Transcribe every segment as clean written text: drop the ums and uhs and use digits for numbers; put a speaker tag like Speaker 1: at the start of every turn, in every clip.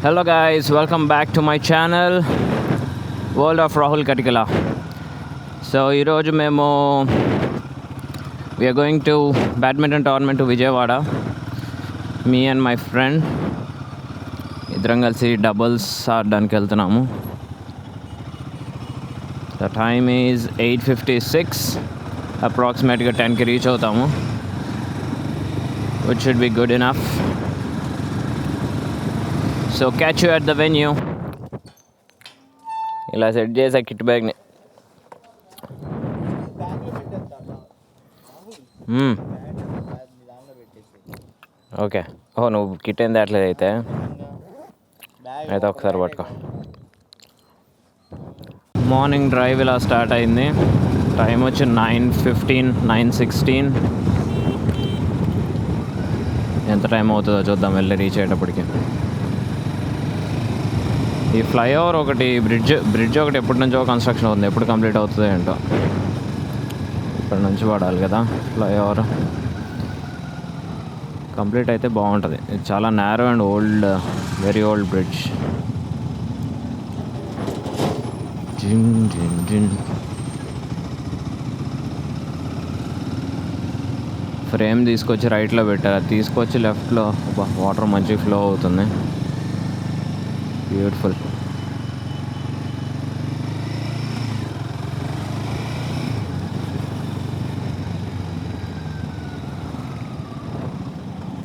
Speaker 1: Hello guys, welcome back to my channel World of Rahul Katikala. So ఈరోజు మేము we are going to badminton tournament to Vijayawada. Me and my friend ఇద్దరం కలిసి doubles ఆడడానికి వెళ్తున్నాము. The time is 8:56. అప్రాక్సిమేట్గా 10కి reach అవుతాము, which should be good enough. So catch you at the venue. ఇలా సెట్ చేసా కిట్ బ్యాగ్ని. ఓకే. నువ్వు కిట్ ఏం తేట్లేదు అయితే ఒకసారి పట్టుకో. మార్నింగ్ డ్రైవ్ ఇలా స్టార్ట్ అయింది. టైం వచ్చి 9:15, 9:16. ఎంత టైం అవుతుందో చూద్దాం వెళ్ళి రీచ్ అయ్యేటప్పటికి. ఈ ఫ్లైఓవర్ ఒకటి బ్రిడ్జ్ ఒకటి ఎప్పటి నుంచో కన్స్ట్రక్షన్ అవుతుంది, ఎప్పుడు కంప్లీట్ అవుతుందో ఏంటో. ఇప్పటి నుంచి వాడాలి కదా ఫ్లైఓవర్. కంప్లీట్ అయితే బాగుంటుంది. ఇది చాలా narrow and old, very old bridge. Frame తీసుకొచ్చి రైట్లో పెట్టారు, అది తీసుకొచ్చి లెఫ్ట్లో వాటర్ మంచిగా ఫ్లో అవుతుంది. బ్యూటిఫుల్.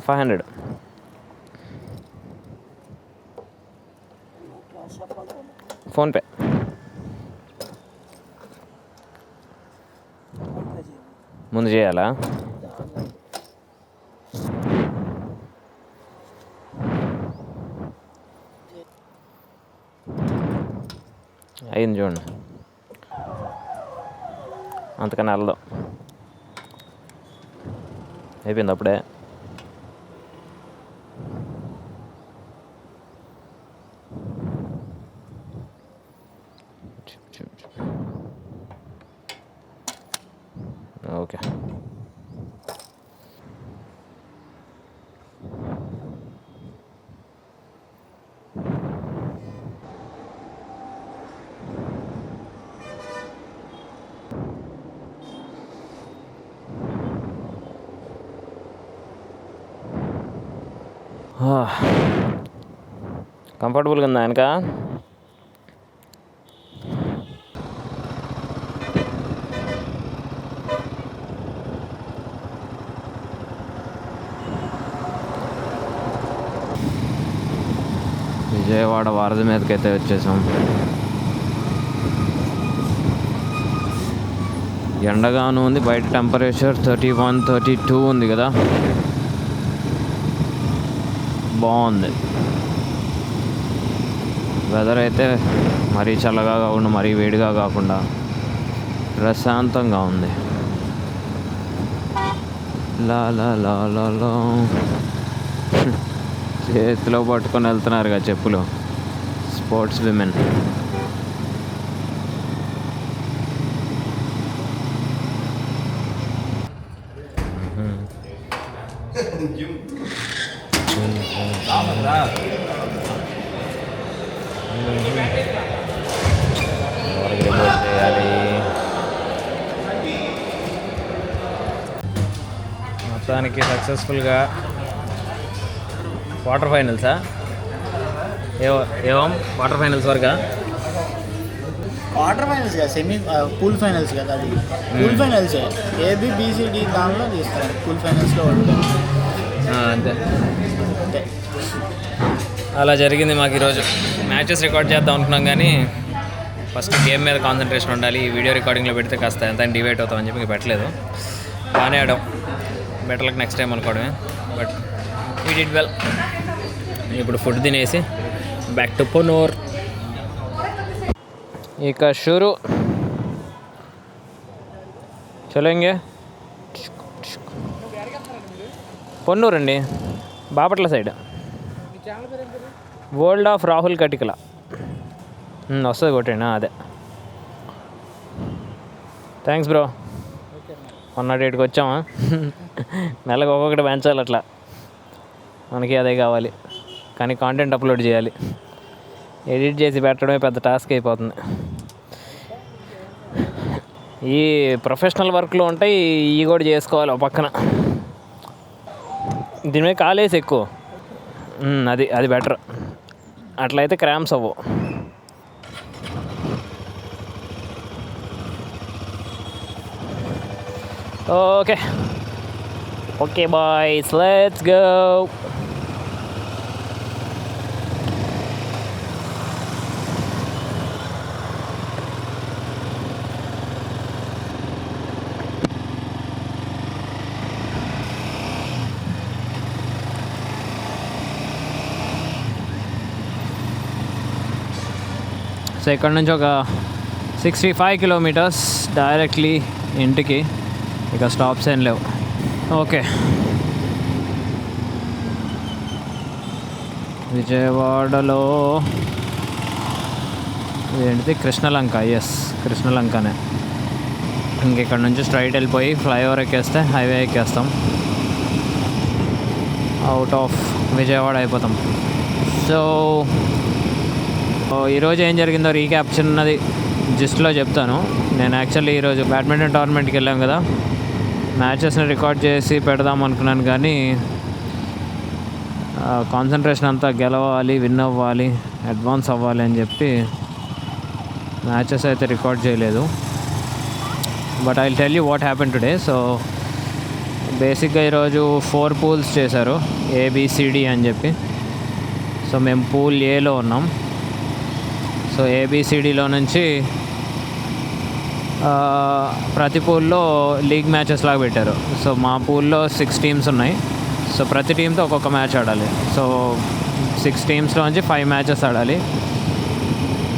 Speaker 1: $500. ఫోన్పే. ముందు చేయాలా? అయింది చూడండి, అంతకన్నా వెళ్దాం. అయిపోయింది అప్పుడే. ఓకే. కంఫర్టబుల్గా ఉందా వెనక? విజయవాడ వారధి మీదకైతే వచ్చేసాం. ఎండగాను ఉంది, బయట టెంపరేచర్ 31, 32 ఉంది కదా, బాగుంది. వెదర్ అయితే మరీ చల్లగా కాకుండా మరీ వేడిగా కాకుండా ప్రశాంతంగా ఉంది. లా లా లా లా లా. చేతిలో పట్టుకొని వెళ్తున్నారుగా చెప్పులు, స్పోర్ట్స్ విమెన్. చేయాలి. మొత్తానికి సక్సెస్ఫుల్గా క్వార్టర్ ఫైనల్సా ఏవం క్వార్టర్ ఫైనల్స్ వరకా?
Speaker 2: క్వార్టర్ ఫైనల్స్ కదా, సెమీ పూల్ ఫైనల్స్ కదా. అది పూల్ ఫైనల్స్ ఏబి బీసీడీ దానిలో తీస్తారు. పూల్ ఫైనల్స్లో
Speaker 1: అంతే అంతే. అలా జరిగింది మాకు ఈరోజు. మ్యాచెస్ రికార్డ్ చేద్దాం అనుకున్నాం కానీ ఫస్ట్ గేమ్ మీద కాన్సన్ట్రేషన్ ఉండాలి. ఈ వీడియో రికార్డింగ్లో పెడితే కాస్త ఎంత డివైట్ అవుతామని చెప్పి పెట్టలేదు. బాగానే ఆడాం, బెటర్లకు నెక్స్ట్ టైం అనుకోవడమే. But we did well. ఇప్పుడు ఫుడ్ తినేసి బ్యాక్ టు పొన్నూర్. ఇక షురు చలేంగే. పొన్నూరు అండి, Bapatla side. World of Rahul Katikala వస్తుంది, కొట్టండి. అదే. Thanks bro. 108కి వచ్చామా? నెలకు ఒక్కొక్కటి పెంచాలి, అట్లా మనకి అదే కావాలి. కానీ కాంటెంట్ అప్లోడ్ చేయాలి. ఎడిట్ చేసి పెట్టడమే పెద్ద టాస్క్ అయిపోతుంది. ఈ ప్రొఫెషనల్ వర్క్లో ఉంటాయి, ఇవి కూడా చేసుకోవాలి ఒక పక్కన. దీని మీద కాలేసి ఎక్కువ, అది బెటర్. అట్లయితే క్రామ్స్ అవ్వవు. Okay boys, let's go. So ఇక్కడ నుంచి ఒక 65 కిలోమీటర్స్ డైరెక్ట్లీ ఇంటికి. ఇక స్టాప్స్ ఏం లేవు. ఓకే, విజయవాడలో ఏంటిది, కృష్ణలంక. ఎస్, కృష్ణలంకనే. ఇంకెక్కడ నుంచి స్ట్రైట్ వెళ్ళిపోయి ఫ్లైఓవర్ ఎక్కేస్తే హైవే ఎక్కేస్తాం. అవుట్ ఆఫ్ విజయవాడ అయిపోతాం. సో ఈరోజు ఏం జరిగిందో రీక్యాప్ చిన్నది జిస్ట్లో చెప్తాను. నేను యాక్చువల్లీ ఈరోజు బ్యాడ్మింటన్ టోర్నమెంట్కి వెళ్ళాం కదా, మ్యాచెస్ని రికార్డ్ చేసి పెడదాం అనుకున్నాను, కానీ కాన్సన్ట్రేషన్ అంతా గెలవాలి, విన్ అవ్వాలి, అడ్వాన్స్ అవ్వాలి అని చెప్పి మ్యాచెస్ అయితే రికార్డ్ చేయలేదు. But I will tell you what happen today. So బేసిక్గా ఈరోజు 4 పూల్స్ చేశారు, ABCD అని చెప్పి. సో మేము పూల్ ఏలో ఉన్నాం. సో ABCDలో నుంచి ప్రతి పూల్లో లీగ్ మ్యాచెస్ లాగా పెట్టారు. సో మా పూల్లో 6 టీమ్స్ ఉన్నాయి. సో ప్రతి టీంతో ఒక్కొక్క మ్యాచ్ ఆడాలి. సో 6 టీమ్స్లోంచి 5 మ్యాచెస్ ఆడాలి.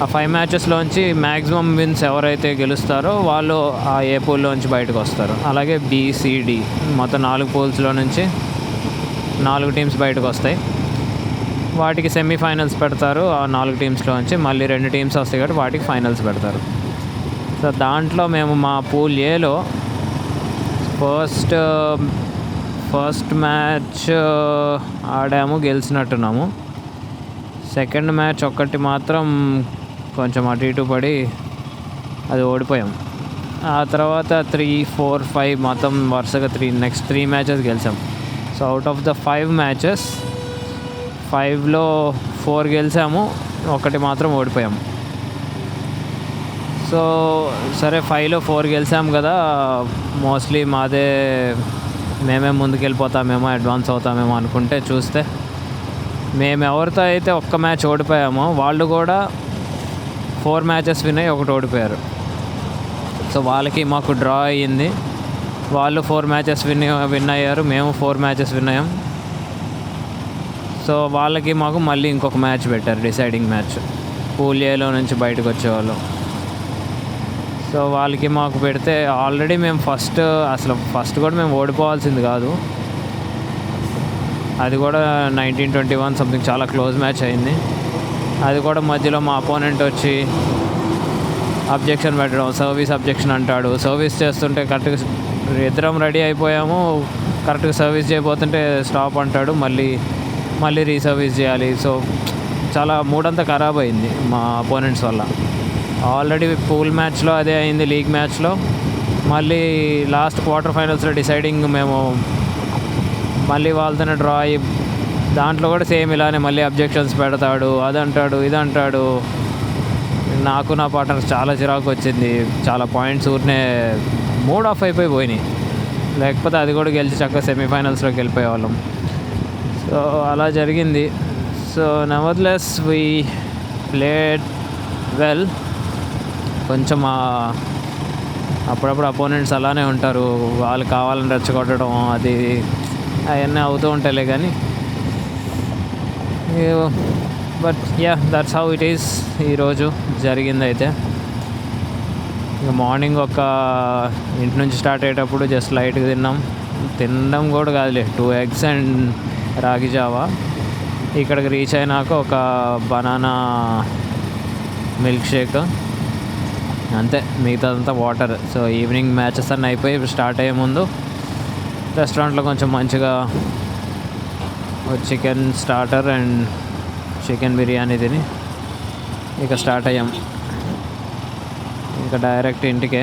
Speaker 1: ఆ 5 మ్యాచెస్లోంచి మ్యాక్సిమం విన్స్ ఎవరైతే గెలుస్తారో వాళ్ళు ఆ ఏ పూల్లోంచి బయటకు వస్తారు. అలాగే BCD మొత్తం 4 పూల్స్లో నుంచి 4 టీమ్స్ బయటకు వస్తాయి. వాటికి సెమీఫైనల్స్ పెడతారు. ఆ 4 టీమ్స్లోంచి మళ్ళీ 2 టీమ్స్ వస్తాయి కాబట్టి వాటికి ఫైనల్స్ పెడతారు. సో దాంట్లో మేము మా పూల్ ఏలో ఫస్ట్ మ్యాచ్ ఆడాము, గెలిచినట్టున్నాము. సెకండ్ మ్యాచ్ ఒక్కటి మాత్రం కొంచెం అటు ఇటు పడి అది ఓడిపోయాం. ఆ తర్వాత 3, 4, 5 మొత్తం వరుసగా నెక్స్ట్ 3 మ్యాచెస్ గెలిచాం. So out of the 5 matches 5లో 4 గెలిచాము, ఒకటి మాత్రం ఓడిపోయాము. సో సరే, 5లో 4 గెలిచాము కదా, మోస్ట్లీ మేమే ముందుకెళ్ళిపోతామేమో, అడ్వాన్స్ అవుతామేమో అనుకుంటే చూస్తే మేము ఎవరితో అయితే ఒక్క మ్యాచ్ ఓడిపోయామో వాళ్ళు కూడా 4 మ్యాచెస్ విన్ అయ్యి ఒకటి ఓడిపోయారు. సో వాళ్ళకి మాకు డ్రా అయ్యింది. వాళ్ళు 4 మ్యాచెస్ విన్ అయ్యారు, మేము 4 మ్యాచెస్ విన్ అయ్యాం. సో వాళ్ళకి మాకు మళ్ళీ ఇంకొక మ్యాచ్ పెట్టారు, డిసైడింగ్ మ్యాచ్, పూల్ ఏలో నుంచి బయటకు వచ్చేవాళ్ళు. సో వాళ్ళకి మాకు పెడితే ఆల్రెడీ మేము ఫస్ట్ కూడా మేము ఓడిపోవాల్సింది కాదు. అది కూడా 19-21 సంథింగ్ చాలా క్లోజ్ మ్యాచ్ అయింది. అది కూడా మధ్యలో మా అపోనెంట్ వచ్చి అబ్జెక్షన్ పెట్టడం, సర్వీస్ అబ్జెక్షన్ అంటాడు. సర్వీస్ చేస్తుంటే కరెక్ట్గా ఇద్దరం రెడీ అయిపోయాము, కరెక్ట్గా సర్వీస్ చేయబోతుంటే స్టాప్ అంటాడు, మళ్ళీ రీసర్వీస్ చేయాలి. సో చాలా మూడంతా ఖరాబ్ అయింది మా అపోనెంట్స్ వల్ల. ఆల్రెడీ పూల్ మ్యాచ్లో అదే అయింది, లీగ్ మ్యాచ్లో మళ్ళీ లాస్ట్ క్వార్టర్ ఫైనల్స్లో డిసైడింగ్ మేము మళ్ళీ వాళ్ళతోనే డ్రా అయ్యి, దాంట్లో కూడా సేమ్ ఇలానే మళ్ళీ అబ్జెక్షన్స్ పెడతాడు, అదంటాడు, ఇదంటాడు. నాకు నా పార్ట్నర్స్ చాలా చిరాకు వచ్చింది. చాలా పాయింట్స్ ఊరినే మూడ్ ఆఫ్ అయిపోయినాయి. లేకపోతే అది కూడా గెలిచి చక్కగా సెమీఫైనల్స్లోకి వెళ్ళిపోయేవాళ్ళం. సో అలా జరిగింది. So నెవర్లెస్ we played well. కొంచెం అప్పుడప్పుడు అపోనెంట్స్ అలానే ఉంటారు, వాళ్ళు కావాలని రెచ్చగొట్టడం అది అవన్నీ అవుతూ ఉంటాయిలే. కానీ but that's how it is. ఈరోజు జరిగిందైతే ఇక మార్నింగ్ ఇంటి నుంచి స్టార్ట్ అయ్యేటప్పుడు జస్ట్ లైట్గా తినడం కూడా కాదులే, 2 eggs అండ్ రాగి జావా. ఇక్కడికి రీచ్ అయినాక ఒక బనానా మిల్క్ షేక్, అంతే, మిగతాదంతా వాటర్. సో ఈవినింగ్ మ్యాచెస్ అన్నీ అయిపోయి స్టార్ట్ అయ్యే ముందు రెస్టారెంట్లో కొంచెం మంచిగా chicken starter and chicken biryani తిని ఇక స్టార్ట్ అయ్యాం. ఇంకా డైరెక్ట్ ఇంటికే.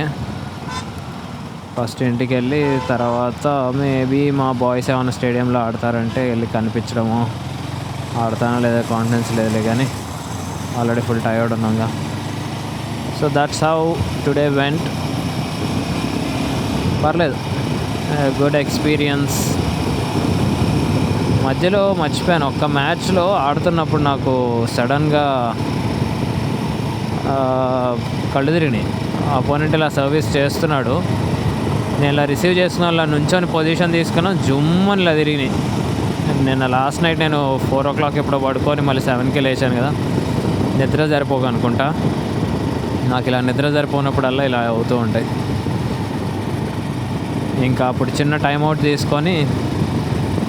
Speaker 1: ఫస్ట్ ఇంటికి వెళ్ళి తర్వాత మేబీ మా బాయ్స్ ఏమైనా స్టేడియంలో ఆడతారంటే వెళ్ళి కనిపించడము. ఆడతానో లేదా కాన్ఫిడెన్స్ లేదులే, కానీ ఆల్రెడీ ఫుల్ టైర్డ్ ఉన్నాగా. So that's how today went. పర్లేదు, గుడ్ ఎక్స్పీరియన్స్. మధ్యలో మర్చిపోయాను, ఒక్క మ్యాచ్లో ఆడుతున్నప్పుడు నాకు సడన్గా కళ్ళు తిరిగినాయి. అపోనెంట్ ఇలా సర్వీస్ చేస్తున్నాడు, నేను ఇలా రిసీవ్ చేసుకున్న వాళ్ళ నుంచొని పొజిషన్ తీసుకున్నాను, జుమ్మని ఇలా తిరిగినాయి. నిన్న లాస్ట్ నైట్ నేను 4 o'clock ఎప్పుడో పడుకొని మళ్ళీ 7కి లేచాను కదా, నిద్ర సరిపోక అనుకుంటా. నాకు ఇలా నిద్ర సరిపోనప్పుడల్లా ఇలా అవుతూ ఉంటాయి. ఇంకా అప్పుడు చిన్న టైంఅవుట్ తీసుకొని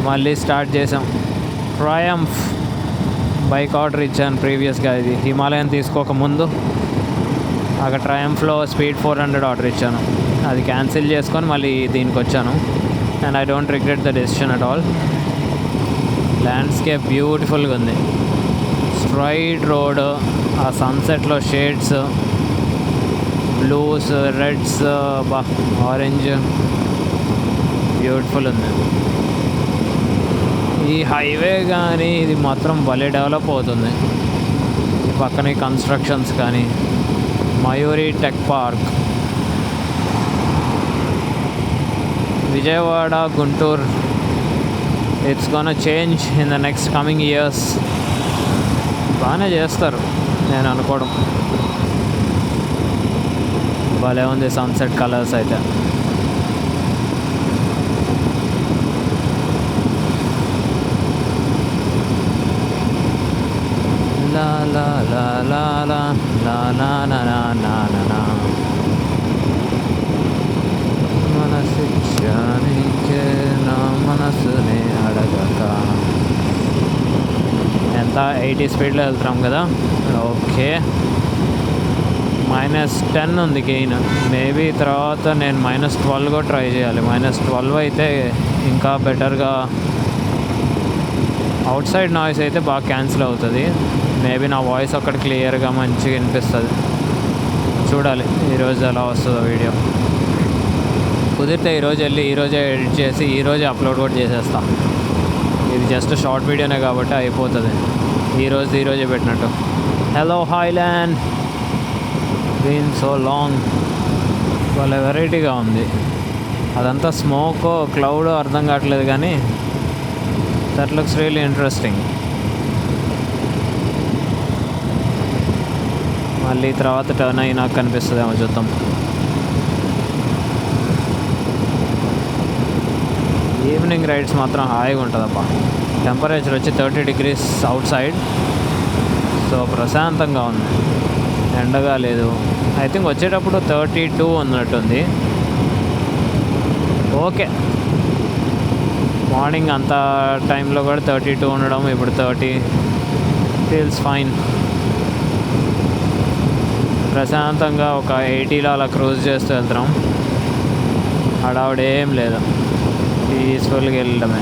Speaker 1: మళ్ళీ స్టార్ట్ చేసాం. ట్రయంఫ్ బైక్ ఆర్డర్ ఇచ్చాను ప్రీవియస్గా, ఇది హిమాలయన్ తీసుకోకముందు. అక్కడ ట్రయంఫ్లో స్పీడ్ 400 ఆర్డర్ ఇచ్చాను, అది క్యాన్సిల్ చేసుకొని మళ్ళీ దీనికి వచ్చాను. And I don't regret the decision at all. Landscape బ్యూటిఫుల్గా ఉంది, స్ట్రైట్ రోడ్, ఆ సన్సెట్లో shades, blues, reds, orange, beautiful ఉంది. ఈ హైవే కానీ ఇది మాత్రం భలే డెవలప్ అవుతుంది. పక్కన కన్స్ట్రక్షన్స్ కానీ. Mayuri tech park, Vijayawada Guntur, it's gonna change in the next coming years. బాగానే చేస్తారు నేను అనుకోవడం. భలే ఉంది సన్సెట్ కలర్స్ అయితే. లా లా లా లా లా లా నా నా నా నా నా నా మనసిచ్చానికే నా మనసుని అడగక. ఎంత 80 స్పీడ్లో వెళ్తున్నాం కదా. ఓకే, -10 ఉంది గెయిన్. మేబీ తర్వాత నేను -12 కూడా ట్రై చేయాలి. -12 అయితే ఇంకా బెటర్గా, అవుట్ సైడ్ నాయిస్ అయితే బాగా క్యాన్సిల్ అవుతుంది. మేబీ నా వాయిస్ అక్కడ క్లియర్గా మంచిగా వినిపిస్తుంది. చూడాలి ఈరోజు ఎలా వస్తుందో వీడియో. కుదిరితే ఈరోజు వెళ్ళి ఈరోజే ఎడిట్ చేసి ఈరోజే అప్లోడ్ కూడా చేసేస్తా. ఇది జస్ట్ షార్ట్ వీడియోనే కాబట్టి అయిపోతుంది. ఈరోజే పెట్టినట్టు. Hello Highland, been so long. వాళ్ళ వెరైటీగా ఉంది. అదంతా స్మోక్ క్లౌడ్ అర్థం కావట్లేదు, కానీ దట్ లుక్స్ రియల్లీ ఇంట్రెస్టింగ్. మళ్ళీ తర్వాత టర్న్ అయ్యి నాకు కనిపిస్తుందేమో, చూద్దాం. ఈవినింగ్ రైడ్స్ మాత్రం హాయిగా ఉంటుందప్ప. టెంపరేచర్ వచ్చి 30 degrees అవుట్ సైడ్. సో ప్రశాంతంగా ఉంది, ఎండగా లేదు. ఐ థింక్ వచ్చేటప్పుడు 32 ఉన్నట్టుంది. ఓకే, మార్నింగ్ అంత టైంలో కూడా 32 ఉండడం, ఇప్పుడు 30 ఫీల్స్ ఫైన్. ప్రశాంతంగా ఒక 80లో అలా క్రూజ్ చేస్తూ వెళ్తున్నాం. హడావుడేం లేదు, పీస్ఫుల్గా వెళ్ళడమే.